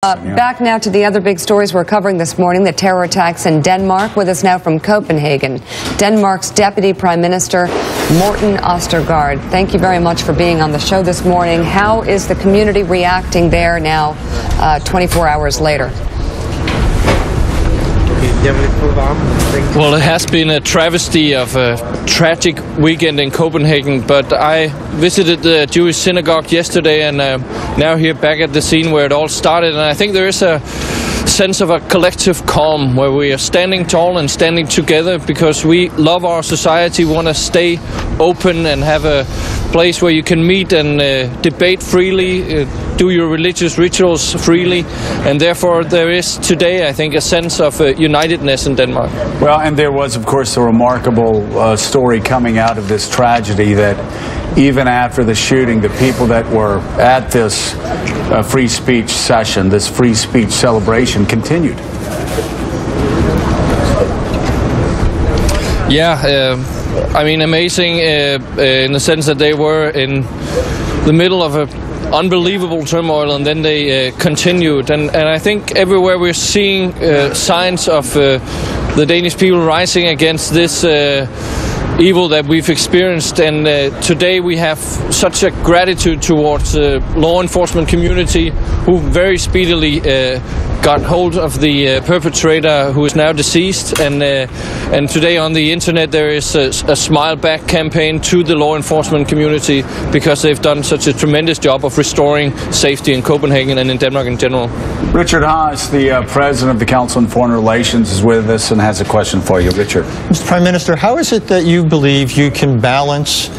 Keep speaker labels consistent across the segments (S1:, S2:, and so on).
S1: Back now to the other big stories we're covering this morning, the terror attacks in Denmark. With us now from Copenhagen, Denmark's Deputy Prime Minister, Morten Østergaard. Thank you very much for being on the show this morning. How is the community reacting there now, 24 hours later?
S2: Well, it has been a travesty of a tragic weekend in Copenhagen, but I visited the Jewish synagogue yesterday and now here back at the scene where it all started, and I think there is a sense of a collective calm where we are standing tall and standing together because we love our society, want to stay open and have a place where you can meet and debate freely, do your religious rituals freely, and therefore there is today, I think, a sense of unitedness in Denmark.
S3: Well, and there was, of course, a remarkable story coming out of this tragedy that even after the shooting, the people that were at this free speech session, this free speech celebration, continued.
S2: Yeah, I mean, amazing in the sense that they were in the middle of a unbelievable turmoil, and then they continued. And I think everywhere we're seeing signs of the Danish people rising against this evil that we've experienced, and today we have such a gratitude towards the law enforcement community who very speedily got hold of the perpetrator, who is now deceased, and today on the internet there is a Smile Back campaign to the law enforcement community because they've done such a tremendous job of restoring safety in Copenhagen and in Denmark in general.
S3: Richard Haas, the President of the Council on Foreign Relations, is with us and has a question for you. Richard.
S4: Mr. Prime Minister, how is it that you believe you can balance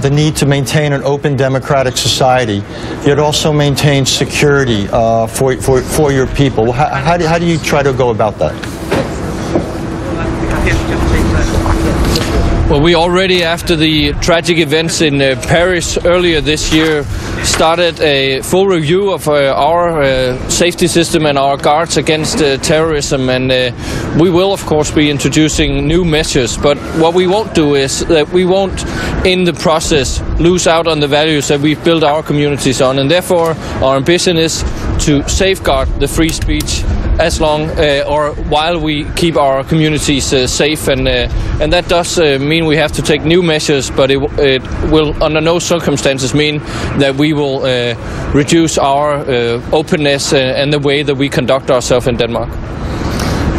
S4: the need to maintain an open democratic society, yet also maintain security for your people? How do you try to go about that?
S2: Well, we already, after the tragic events in Paris earlier this year, started a full review of our safety system and our guards against terrorism, and we will of course be introducing new measures, but what we won't do is that we won't in the process lose out on the values that we've built our communities on, and therefore our ambition is to safeguard the free speech as long or while we keep our communities safe, and that does mean we have to take new measures, but it will under no circumstances mean that we will reduce our openness and the way that we conduct ourselves in Denmark.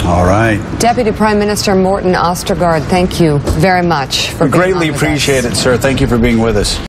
S3: All right.
S1: Deputy Prime Minister Morten Østergaard, thank you very much for being on with us.
S3: Greatly appreciate it, sir. Thank you for being with us.